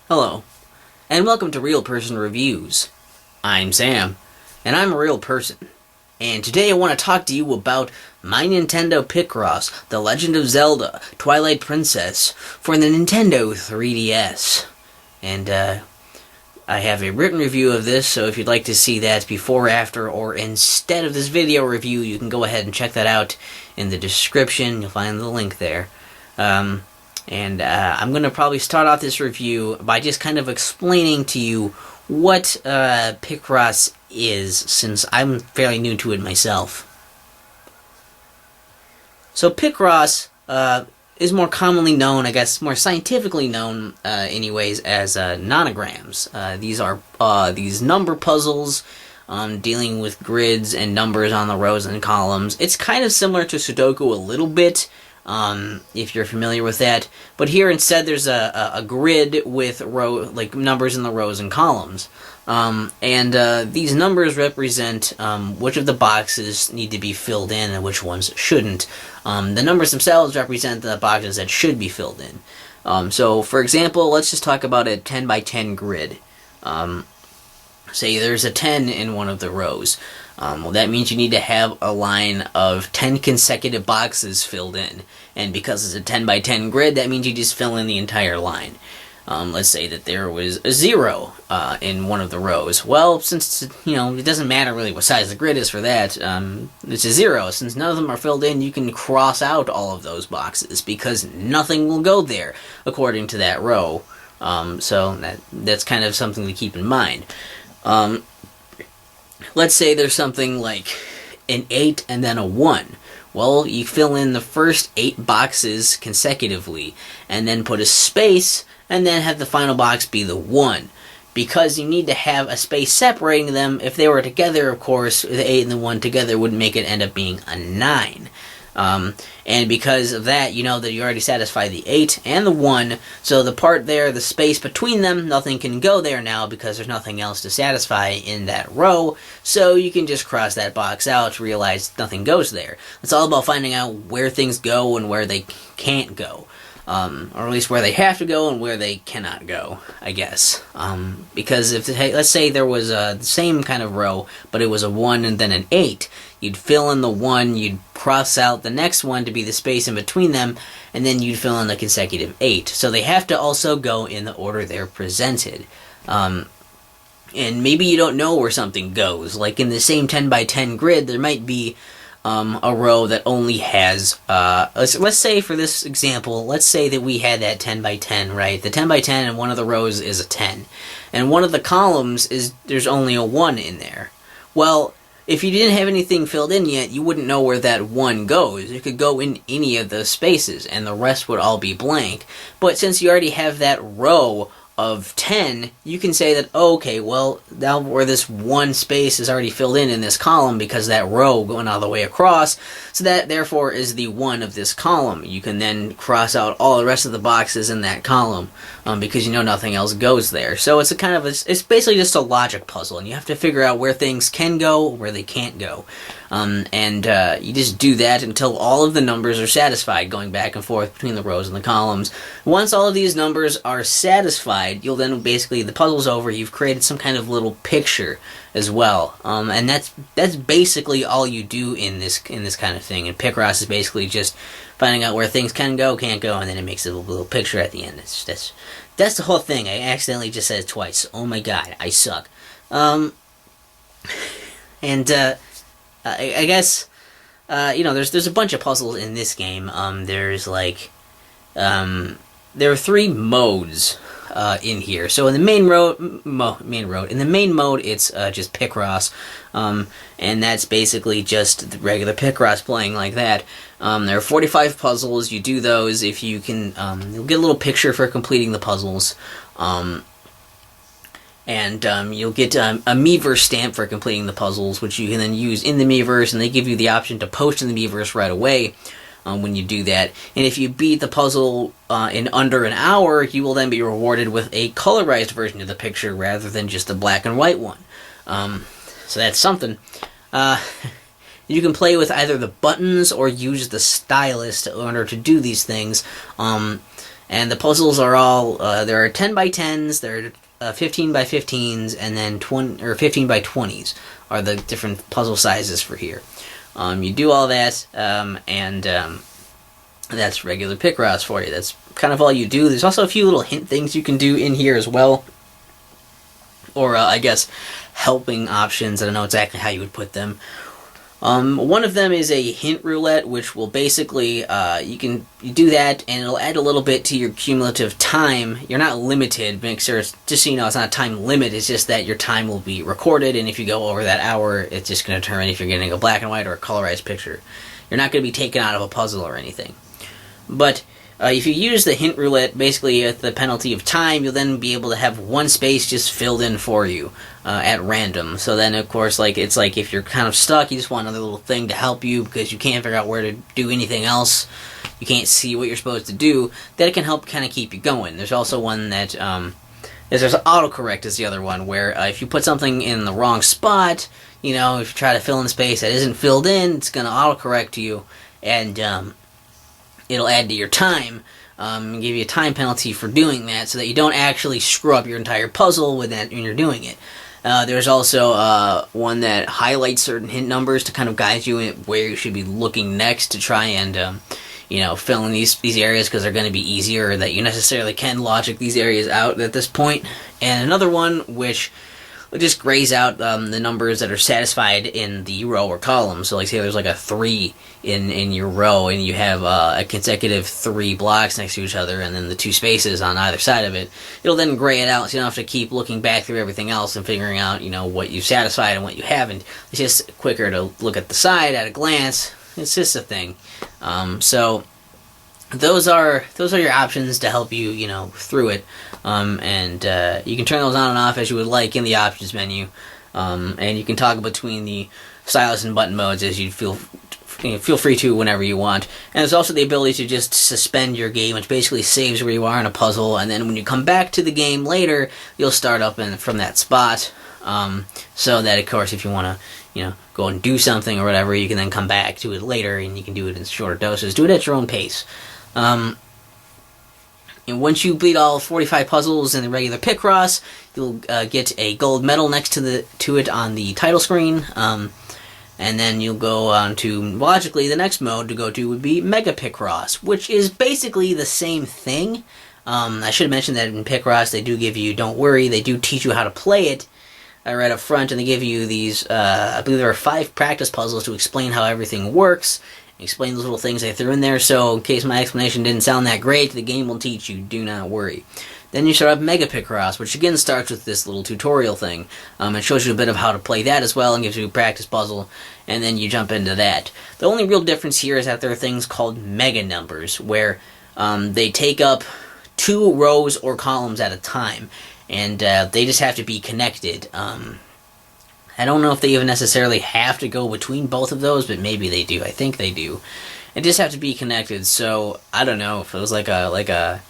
Hello, and welcome to Real Person Reviews. I'm Sam, and I'm a real person. And today I want to talk to you about my Nintendo Picross, The Legend of Zelda, Twilight Princess, for the Nintendo 3DS. And, I have a written review of this, so if you'd like to see that before, after, or instead of this video review, you can go ahead and check that out in the description. You'll find the link there. I'm going to probably start off this review by just kind of explaining to you what Picross is, since I'm fairly new to it myself. So Picross is more commonly known, I guess, more scientifically known, anyways, as nonograms. These are these number puzzles dealing with grids and numbers on the rows and columns. It's kind of similar to Sudoku a little bit, if you're familiar with that. But here instead there's a grid with numbers in the rows and columns. These numbers represent which of the boxes need to be filled in and which ones shouldn't. The numbers themselves represent the boxes that should be filled in. So, for example, let's just talk about a 10 by 10 grid. Say there's a 10 in one of the rows. Well, that means you need to have a line of 10 consecutive boxes filled in. And because it's a 10 by 10 grid, that means you just fill in the entire line. Let's say that there was a 0 in one of the rows. Well, since, it doesn't matter really what size the grid is for that, it's a 0. Since none of them are filled in, you can cross out all of those boxes, because nothing will go there, according to that row. So that's kind of something to keep in mind. Let's say there's something like an 8 and then a 1. Well, you fill in the first 8 boxes consecutively, and then put a space, and then have the final box be the 1. Because you need to have a space separating them. If they were together, of course, the 8 and the 1 together wouldn't make it end up being a 9. And because of that, you know that you already satisfy the 8 and the 1, so the part there, the space between them, nothing can go there now because there's nothing else to satisfy in that row, so you can just cross that box out to realize nothing goes there. It's all about finding out where things go and where they can't go. Or at least where they have to go and where they cannot go, I guess. Because if, let's say there was the same kind of row, but it was a 1 and then an 8, you'd fill in the 1, you'd cross out the next one to be the space in between them, and then you'd fill in the consecutive 8. So they have to also go in the order they're presented. And maybe you don't know where something goes. Like in the same 10 by 10 grid, there might be a row that only has, let's say for this example, let's say that we had that 10 by 10, right? The 10 by 10 and one of the rows is a 10. And one of the columns there's only a 1 in there. Well, if you didn't have anything filled in yet, you wouldn't know where that 1 goes. It could go in any of the spaces, and the rest would all be blank. But since you already have that row of 10, you can say that, oh, okay, well, now where this 1 space is already filled in this column because that row going all the way across, so that therefore is the 1 of this column. You can then cross out all the rest of the boxes in that column, because you know nothing else goes there. So it's it's basically just a logic puzzle, and you have to figure out where things can go, where they can't go. You just do that until all of the numbers are satisfied, going back and forth between the rows and the columns. Once all of these numbers are satisfied, you'll then basically, the puzzle's over, you've created some kind of little picture as well. And that's basically all you do in this kind of thing. And Picross is basically just finding out where things can go, can't go, and then it makes a little picture at the end. That's the whole thing. I accidentally just said it twice. Oh my god, I suck. I guess, there's a bunch of puzzles in this game. There are 3 modes in here. So in the main mode, it's just Picross, and that's basically just the regular Picross playing like that. There are 45 puzzles. You do those. If you can, you'll get a little picture for completing the puzzles. You'll get a Miiverse stamp for completing the puzzles, which you can then use in the Miiverse, and they give you the option to post in the Miiverse right away when you do that. And if you beat the puzzle in under an hour, you will then be rewarded with a colorized version of the picture rather than just a black and white one. So that's something. You can play with either the buttons or use the stylus in order to do these things. And the puzzles are all, there are 10 by 10s, there are 15 by 15s, and then 15 by 20s are the different puzzle sizes for here. You do all that, and that's regular Picross for you. That's kind of all you do. There's also a few little hint things you can do in here as well. Or, I guess, helping options. I don't know exactly how you would put them. One of them is a hint roulette, which will basically, you do that, and it'll add a little bit to your cumulative time. You're not limited, make sure, just so you know, it's not a time limit, it's just that your time will be recorded, and if you go over that hour, it's just going to determine if you're getting a black and white or a colorized picture. You're not going to be taken out of a puzzle or anything. But if you use the hint roulette, basically at the penalty of time, you'll then be able to have one space just filled in for you at random. So then, of course, it's like if you're kind of stuck, you just want another little thing to help you because you can't figure out where to do anything else. You can't see what you're supposed to do. That can help kind of keep you going. There's also one that there's autocorrect is the other one where if you put something in the wrong spot, if you try to fill in space that isn't filled in, it's going to autocorrect to you and it'll add to your time and give you a time penalty for doing that so that you don't actually screw up your entire puzzle when you're doing it. There's also one that highlights certain hint numbers to kind of guide you in where you should be looking next to try and fill in these areas because they're going to be easier, or that you necessarily can logic these areas out at this point. And another one which just grays out the numbers that are satisfied in the row or column. So, like, say there's like a 3 in your row, and you have a consecutive 3 blocks next to each other, and then the 2 spaces on either side of it. It'll then gray it out, so you don't have to keep looking back through everything else and figuring out, what you've satisfied and what you haven't. It's just quicker to look at the side at a glance. It's just a thing. So those are your options to help you, through it. And you can turn those on and off as you would like in the options menu. And you can toggle between the stylus and button modes as you feel free to whenever you want. And there's also the ability to just suspend your game, which basically saves where you are in a puzzle, and then when you come back to the game later, you'll start up from that spot. So that, of course, if you want to, go and do something or whatever, you can then come back to it later, and you can do it in shorter doses. Do it at your own pace. And once you beat all 45 puzzles in the regular Picross, you'll get a gold medal next to it on the title screen. And then you'll go on to, logically, the next mode to go to would be Mega Picross, which is basically the same thing. I should have mentioned that in Picross they do give you, don't worry, they do teach you how to play it right up front, and they give you these, I believe there are 5 practice puzzles to explain how everything works. Explain those little things they threw in there, so in case my explanation didn't sound that great, the game will teach you, do not worry. Then you start up Mega Picross, which again starts with this little tutorial thing. It shows you a bit of how to play that as well, and gives you a practice puzzle, and then you jump into that. The only real difference here is that there are things called mega numbers, where they take up 2 rows or columns at a time, and they just have to be connected. I don't know if they even necessarily have to go between both of those, but maybe they do. I think they do. They just have to be connected. So I don't know if it was like a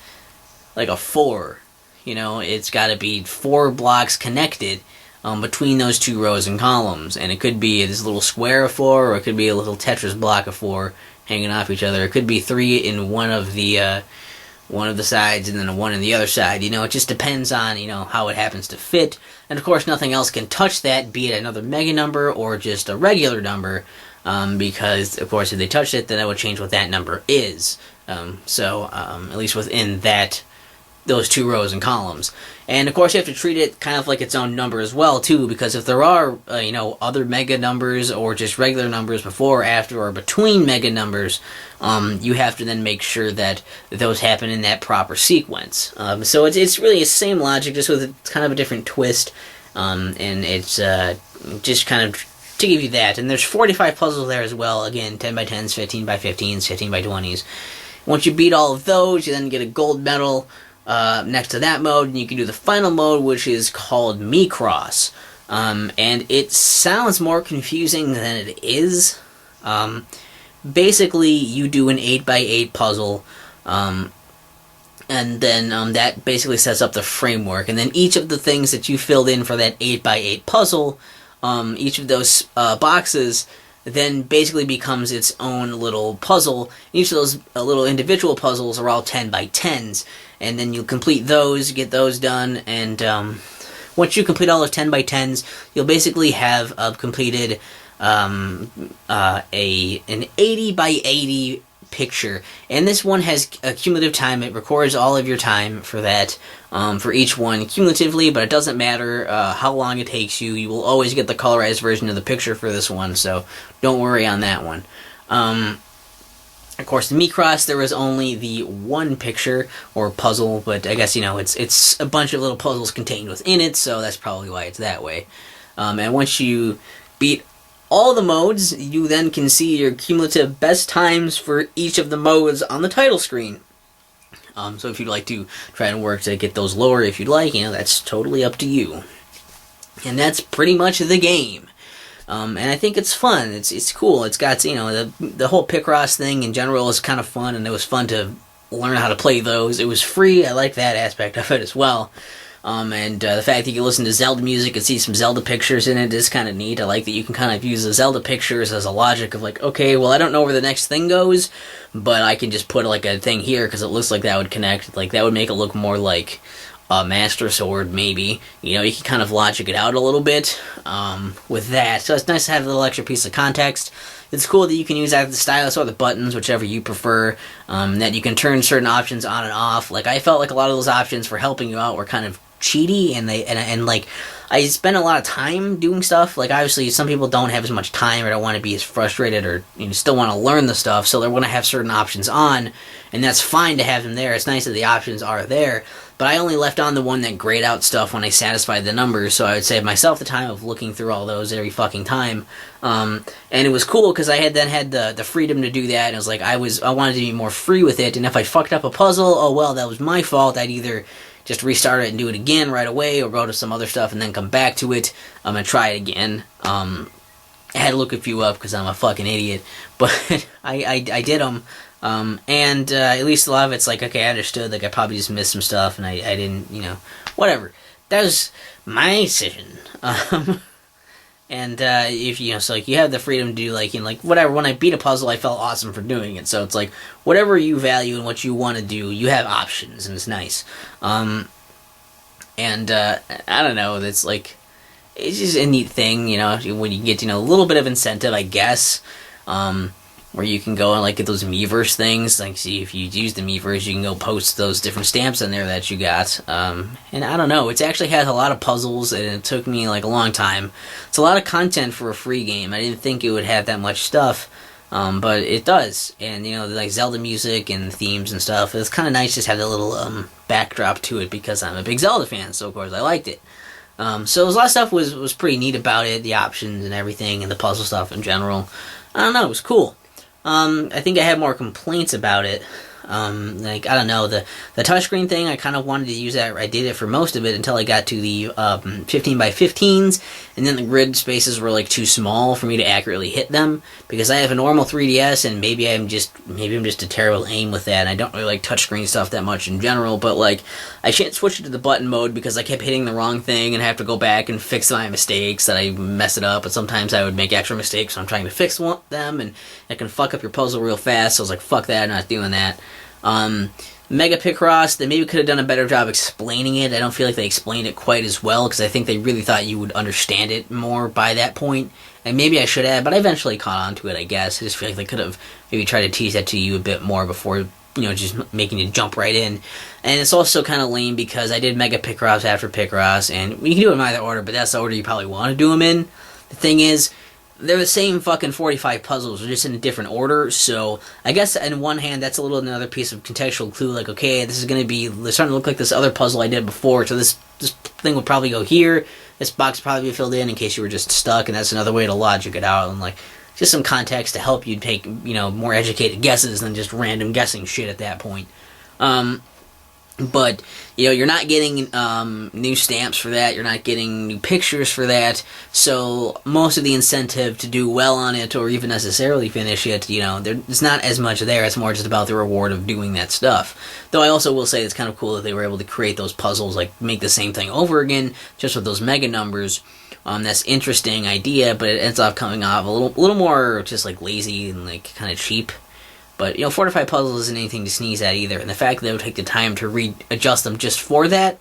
4. It's got to be 4 blocks connected between those 2 rows and columns, and it could be this little square of 4, or it could be a little Tetris block of 4 hanging off each other. It could be 3 in one of the sides and then a 1 in the other side. It just depends on, how it happens to fit. And, of course, nothing else can touch that, be it another mega number or just a regular number, because, of course, if they touch it, then that would change what that number is. At least within those 2 rows and columns. And, of course, you have to treat it kind of like its own number as well, too, because if there are, other mega numbers or just regular numbers before, after, or between mega numbers, you have to then make sure that those happen in that proper sequence. So it's really the same logic, just with kind of a different twist, and it's just kind of to give you that. And there's 45 puzzles there as well, again, 10 by 10s, 15 by 15s, 15 by 20s. Once you beat all of those, you then get a gold medal next to that mode, and you can do the final mode, which is called Micross. And it sounds more confusing than it is. Basically, you do an 8x8 puzzle, and then that basically sets up the framework, and then each of the things that you filled in for that 8x8 puzzle, each of those boxes then basically becomes its own little puzzle. Each of those little individual puzzles are all 10 by 10s, and then you complete those, get those done, and once you complete all of 10 by 10s, you'll basically have completed an 80 by 80 picture. And this one has a cumulative time. It records all of your time for that, for each one cumulatively, but it doesn't matter how long it takes you. You will always get the colorized version of the picture for this one, so don't worry on that one. Of course, the Picross, there was only the one picture or puzzle, but I guess, it's a bunch of little puzzles contained within it, so that's probably why it's that way. And once you beat all the modes, you then can see your cumulative best times for each of the modes on the title screen. So if you'd like to try and work to get those lower, if you'd like, that's totally up to you. And that's pretty much the game. And I think it's fun. It's cool. It's got, the whole Picross thing in general is kind of fun, and it was fun to learn how to play those. It was free. I like that aspect of it as well. And the fact that you can listen to Zelda music and see some Zelda pictures in it is kind of neat. I like that you can kind of use the Zelda pictures as a logic of like, okay, well, I don't know where the next thing goes, but I can just put like a thing here because it looks like that would connect. Like, that would make it look more like a Master Sword, maybe. You can kind of logic it out a little bit with that. So it's nice to have a little extra piece of context. It's cool that you can use either the stylus or the buttons, whichever you prefer, that you can turn certain options on and off. Like, I felt like a lot of those options for helping you out were kind of cheaty, and like, I spend a lot of time doing stuff. Like, obviously, some people don't have as much time or don't want to be as frustrated, or still want to learn the stuff, so they're going to have certain options on, and that's fine to have them there. It's nice that the options are there, but I only left on the one that grayed out stuff when I satisfied the numbers, so I would save myself the time of looking through all those every fucking time. And it was cool because I had the freedom to do that, and it was like I wanted to be more free with it, and if I fucked up a puzzle, oh well, that was my fault. I'd either just restart it and do it again right away, or go to some other stuff and then come back to it and try it again. I had to look a few up because I'm a fucking idiot, but I did them, and at least a lot of it's like, okay, I understood, like I probably just missed some stuff and I didn't, whatever. That was my decision. And if so like you have the freedom to do like whatever. When I beat a puzzle, I felt awesome for doing it. So it's like whatever you value and what you want to do, you have options, and it's nice. And I don't know. That's like, it's just a neat thing, when you get a little bit of incentive, I guess. Where you can go and like get those Miiverse things. Like, see, if you use the Miiverse, you can go post those different stamps in there that you got. And I don't know, it actually has a lot of puzzles, and it took me like a long time. It's a lot of content for a free game. I didn't think it would have that much stuff, but it does. And like Zelda music and themes and stuff. It's kind of nice just to have that little backdrop to it because I'm a big Zelda fan, so of course I liked it. So a lot of stuff was pretty neat about it, the options and everything, and the puzzle stuff in general. I don't know, it was cool. I think I had more complaints about it. Like, I don't know, the touchscreen thing, I kind of wanted to use that. I did it for most of it until I got to the 15 by 15s, and then the grid spaces were like too small for me to accurately hit them, because I have a normal 3DS, and maybe I'm just a terrible aim with that, and I don't really like touchscreen stuff that much in general, but like, I shouldn't switch it to the button mode because I kept hitting the wrong thing and have to go back and fix my mistakes, that I mess it up, and sometimes I would make extra mistakes, so I'm trying to fix them, and it can fuck up your puzzle real fast, so I was like, fuck that, I'm not doing that. Mega Picross, they maybe could have done a better job explaining it. I don't feel like they explained it quite as well, because I think they really thought you would understand it more by that point. And maybe I should have, but I eventually caught on to it, I guess. I just feel like they could have maybe tried to tease that to you a bit more before, just making you jump right in. And it's also kind of lame because I did Mega Picross after Picross, and you can do them in either order, but that's the order you probably want to do them in. The thing is, they're the same fucking 45 puzzles, they're just in a different order, so I guess on one hand, that's a little another piece of contextual clue, like, okay, this is going to be, they're starting to look like this other puzzle I did before, so this thing would probably go here, this box would probably be filled in case you were just stuck, and that's another way to logic it out, and like, just some context to help you take, more educated guesses than just random guessing shit at that point. But, you know, you're not getting new stamps for that, you're not getting new pictures for that, so most of the incentive to do well on it, or even necessarily finish it, you know, there's not as much there, it's more just about the reward of doing that stuff. Though I also will say it's kind of cool that they were able to create those puzzles, like, make the same thing over again, just with those mega numbers. That's an interesting idea, but it ends up coming off a little more just, like, lazy and, like, kind of cheap. But, you know, 4 to 5 puzzles isn't anything to sneeze at either, and the fact that they would take the time to readjust them just for that,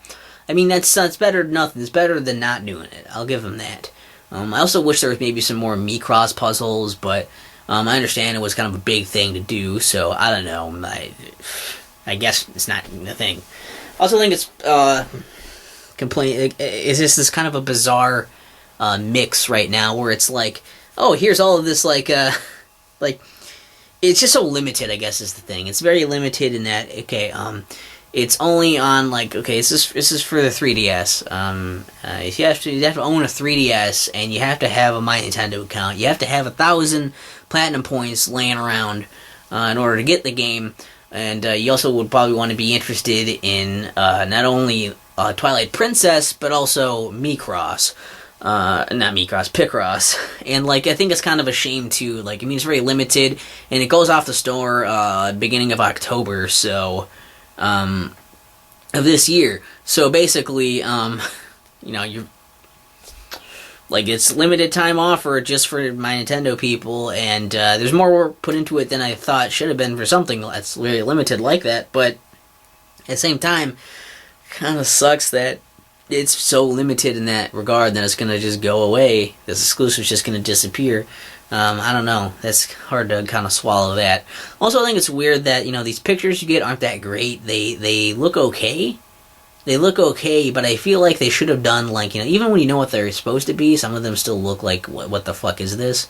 I mean, that's better than nothing. It's better than not doing it. I'll give them that. I also wish there was maybe some more Picross puzzles, but I understand it was kind of a big thing to do, so I don't know. I guess it's not a thing. I also think it's is this kind of a bizarre mix right now where it's like, oh, here's all of this like it's just so limited, I guess, is the thing. It's very limited in that, okay, it's only on, like, okay, this is for the 3DS. You have to own a 3DS, and you have to have a My Nintendo account. You have to have 1,000 platinum points laying around in order to get the game. And you also would probably want to be interested in not only Twilight Princess, but also Picross. Picross. And, like, I think it's kind of a shame, too. Like, I mean, it's very limited, and it goes off the store beginning of October, so, of this year. So, basically, you know, you're, like, it's limited time offer just for My Nintendo people, and there's more work put into it than I thought should have been for something that's very limited like that, but at the same time, kind of sucks that it's so limited in that regard that it's going to just go away. This exclusive's just going to disappear. I don't know. That's hard to kind of swallow that. Also, I think it's weird that, you know, these pictures you get aren't that great. They look okay. They look okay, but I feel like they should have done, like, you know, even when you know what they're supposed to be, some of them still look like, what the fuck is this?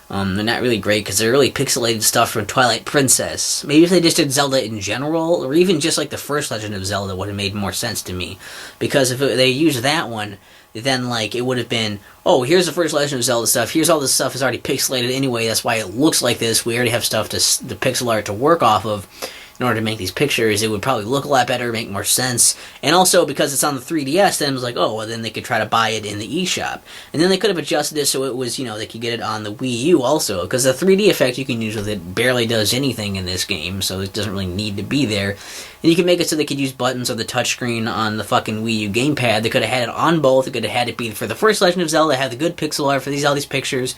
They're not really great because they're really pixelated stuff from Twilight Princess. Maybe if they just did Zelda in general, or even just like the first Legend of Zelda would have made more sense to me. Because if they used that one, then like it would have been, oh, here's the first Legend of Zelda stuff, here's all this stuff is already pixelated anyway, that's why it looks like this, we already have stuff to the pixel art to work off of. In order to make these pictures, it would probably look a lot better, make more sense. And also, because it's on the 3DS, then it was like, oh, well, then they could try to buy it in the eShop. And then they could have adjusted it so it was, you know, they could get it on the Wii U also. Because the 3D effect you can use with it barely does anything in this game, so it doesn't really need to be there. And you can make it so they could use buttons or the touchscreen on the fucking Wii U gamepad. They could have had it on both. They could have had it be for the first Legend of Zelda, have the good pixel art for all these pictures.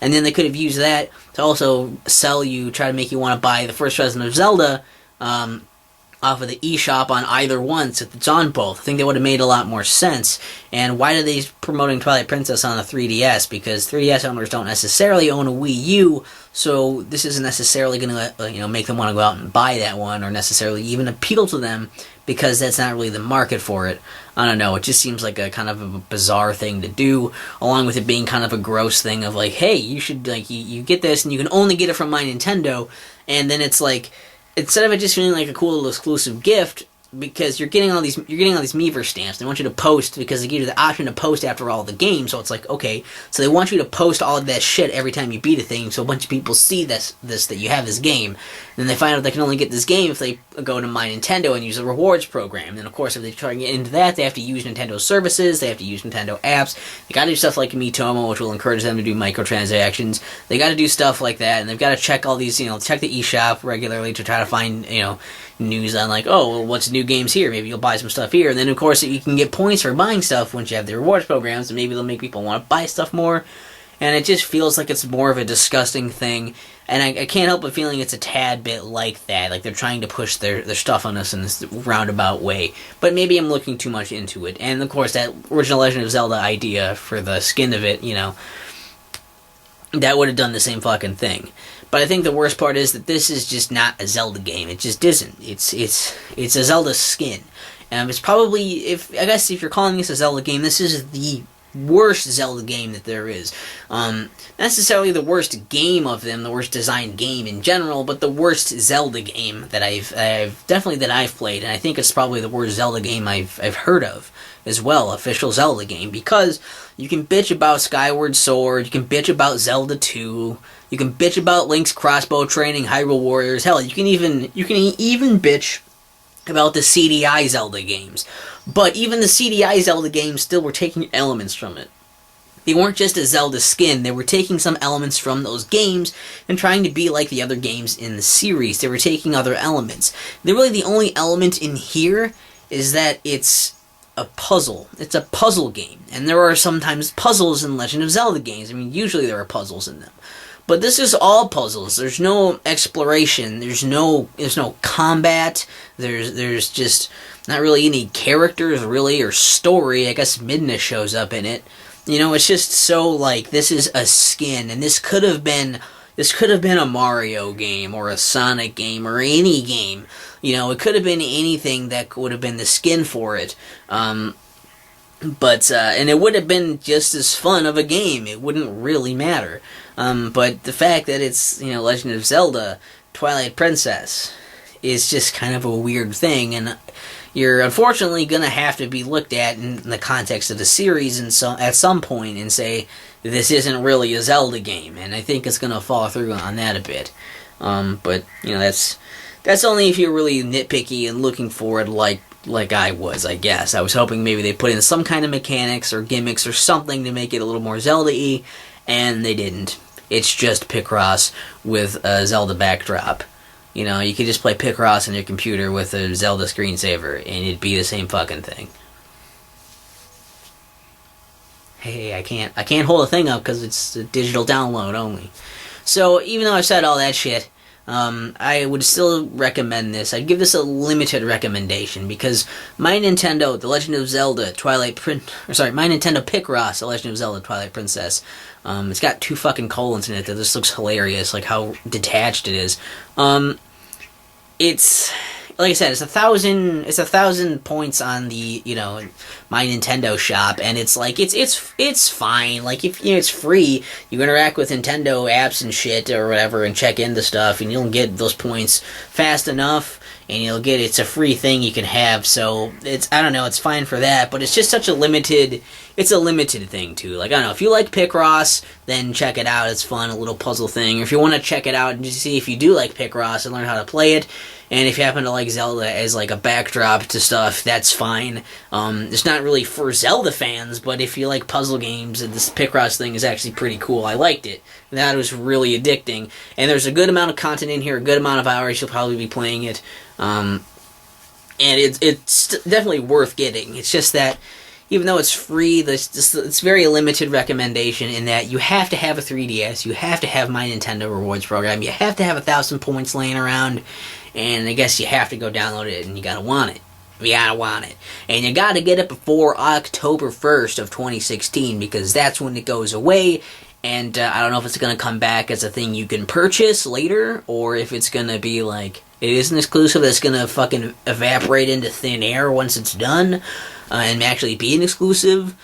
And then they could have used that to also sell you, try to make you want to buy the first Legend of Zelda, off of the eShop on either one, so it's on both. I think that would have made a lot more sense. And why are they promoting Twilight Princess on the 3DS? Because 3DS owners don't necessarily own a Wii U, so this isn't necessarily going to, you know, make them want to go out and buy that one, or necessarily even appeal to them, because that's not really the market for it. I don't know, it just seems like a kind of a bizarre thing to do, along with it being kind of a gross thing of like, hey, you should, like, you get this, and you can only get it from My Nintendo, and then it's like, instead of it just feeling like a cool little exclusive gift, because you're getting all these Miiverse stamps. They want you to post because they give you the option to post after all the games. So it's like, okay, so they want you to post all of that shit every time you beat a thing, so a bunch of people see this that you have this game. And then they find out they can only get this game if they go to My Nintendo and use the rewards program. And then of course, if they try to get into that, they have to use Nintendo services, they have to use Nintendo apps. They got to do stuff like Miitomo, which will encourage them to do microtransactions. They got to do stuff like that, and they've got to check all these, you know, check the eShop regularly to try to find, you know, news on like, oh, well, what's new games here? Maybe you'll buy some stuff here. And then, of course, you can get points for buying stuff once you have the rewards programs, and maybe they'll make people want to buy stuff more. And it just feels like it's more of a disgusting thing. And I can't help but feeling it's a tad bit like that. Like they're trying to push their stuff on us in this roundabout way. But maybe I'm looking too much into it. And, of course, that original Legend of Zelda idea for the skin of it, you know, that would have done the same fucking thing. But I think the worst part is that this is just not a Zelda game. It just isn't. It's a Zelda skin. It's probably, if you're calling this a Zelda game, this is the worst Zelda game that there is. Not necessarily the worst game of them, the worst designed game in general, but the worst Zelda game that I've played, and I think it's probably the worst Zelda game I've heard of as well, official Zelda game, because you can bitch about Skyward Sword, you can bitch about Zelda 2, you can bitch about Link's crossbow training, Hyrule Warriors, hell, you can even bitch about the CDI Zelda games. But even the CDI Zelda games still were taking elements from it. They weren't just a Zelda skin, they were taking some elements from those games and trying to be like the other games in the series. They were taking other elements. Really the only element in here is that it's a puzzle. It's a puzzle game. And there are sometimes puzzles in Legend of Zelda games. I mean, usually there are puzzles in them. But this is all puzzles. There's no exploration. There's no combat. There's just not really any characters, really, or story. I guess Midna shows up in it. You know, it's just so, like, this is a skin, and this could have been a Mario game, or a Sonic game, or any game. You know, it could have been anything that would have been the skin for it. And it would have been just as fun of a game. It wouldn't really matter. But the fact that it's, you know, Legend of Zelda, Twilight Princess, is just kind of a weird thing, and you're unfortunately going to have to be looked at in the context of the series at some point and say, this isn't really a Zelda game, and I think it's going to fall through on that a bit. But, you know, that's only if you're really nitpicky and looking for it like I was, I guess. I was hoping maybe they put in some kind of mechanics or gimmicks or something to make it a little more Zelda-y, and they didn't. It's just Picross with a Zelda backdrop. You know, you could just play Picross on your computer with a Zelda screensaver, and it'd be the same fucking thing. Hey, I can't hold a thing up because it's a digital download only. So, even though I've said all that shit, I would still recommend this. I'd give this a limited recommendation, because My Nintendo, The Legend of Zelda, My Nintendo Picross, The Legend of Zelda, Twilight Princess, it's got 2 fucking colons in it that just looks hilarious, like how detached it is. It's, like I said, it's 1,000 points on the, you know, My Nintendo shop, and it's like, it's fine. Like, if, you know, it's free, you interact with Nintendo apps and shit or whatever and check into stuff, and you'll get those points fast enough, and it's a free thing you can have, so I don't know, it's fine for that, but it's just such a limited thing too. Like, I don't know, if you like Picross, then check it out, it's fun, a little puzzle thing. Or if you want to check it out and just see if you do like Picross and learn how to play it, and if you happen to like Zelda as like a backdrop to stuff, that's fine. It's not really for Zelda fans, but if you like puzzle games, this Picross thing is actually pretty cool. I liked it. That was really addicting. And there's a good amount of content in here, a good amount of hours you'll probably be playing it. And it's definitely worth getting. It's just that, even though it's free, it's very limited recommendation in that you have to have a 3DS, you have to have My Nintendo Rewards program, you have to have 1,000 points laying around, and I guess you have to go download it, and you gotta want it. You gotta want it. And you gotta get it before October 1st of 2016, because that's when it goes away, and I don't know if it's gonna come back as a thing you can purchase later, or if it's gonna be like, it is an exclusive that's gonna fucking evaporate into thin air once it's done, and actually be an exclusive,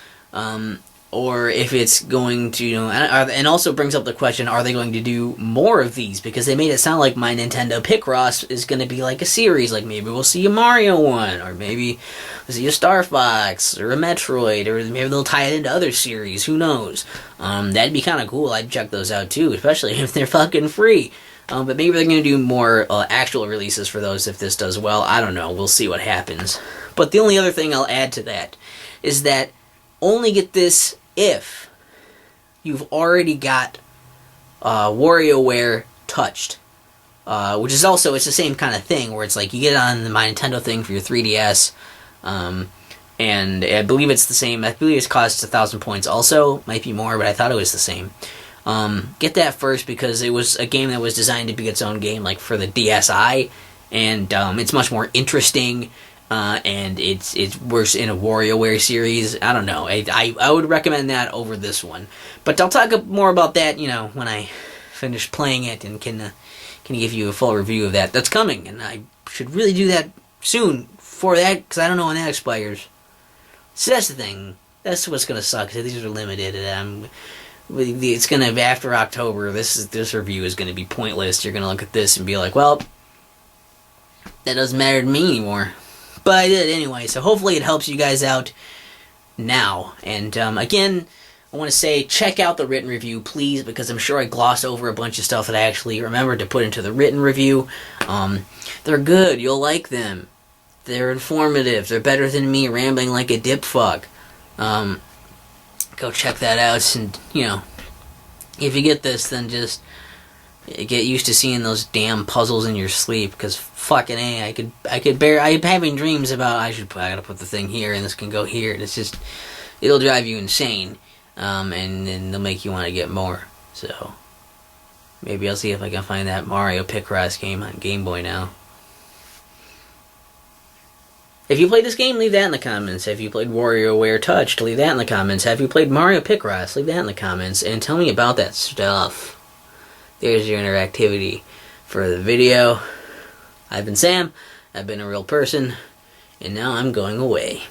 or if it's going to, you know, and also brings up the question, are they going to do more of these? Because they made it sound like My Nintendo Picross is going to be like a series, like maybe we'll see a Mario one, or maybe we'll see a Star Fox, or a Metroid, or maybe they'll tie it into other series, who knows? That'd be kind of cool, I'd check those out too, especially if they're fucking free. But maybe they're going to do more actual releases for those if this does well. I don't know. We'll see what happens. But the only other thing I'll add to that is that only get this if you've already got WarioWare touched. Which is also, it's the same kind of thing where it's like you get on the My Nintendo thing for your 3DS. And I believe it's the same. I believe it costs 1,000 points also. Might be more, but I thought it was the same. Get that first because it was a game that was designed to be its own game, like for the DSi, and it's much more interesting, and it's worse in a WarioWare series. I don't know. I would recommend that over this one, but I'll talk more about that, you know, when I finish playing it and can give you a full review of that. That's coming, and I should really do that soon for that because I don't know when that expires. So that's the thing. That's what's gonna suck. These are limited, and it's gonna, after October, this review is gonna be pointless. You're gonna look at this and be like, well, that doesn't matter to me anymore. But I did anyway, so hopefully it helps you guys out now. And again, I want to say, check out the written review, please, because I'm sure I glossed over a bunch of stuff that I actually remembered to put into the written review. They're good. You'll like them. They're informative. They're better than me rambling like a dip fuck. Go check that out, and if you get this, then just get used to seeing those damn puzzles in your sleep. Because fucking A, I'm having dreams about I gotta put the thing here, and this can go here. And it's just, it'll drive you insane, and then they'll make you want to get more. So maybe I'll see if I can find that Mario Picross game on Game Boy now. If you played this game, leave that in the comments. Have you played WarioWare Touched? Leave that in the comments. Have you played Mario Picross? Leave that in the comments. And tell me about that stuff. There's your interactivity for the video. I've been Sam. I've been a real person. And now I'm going away.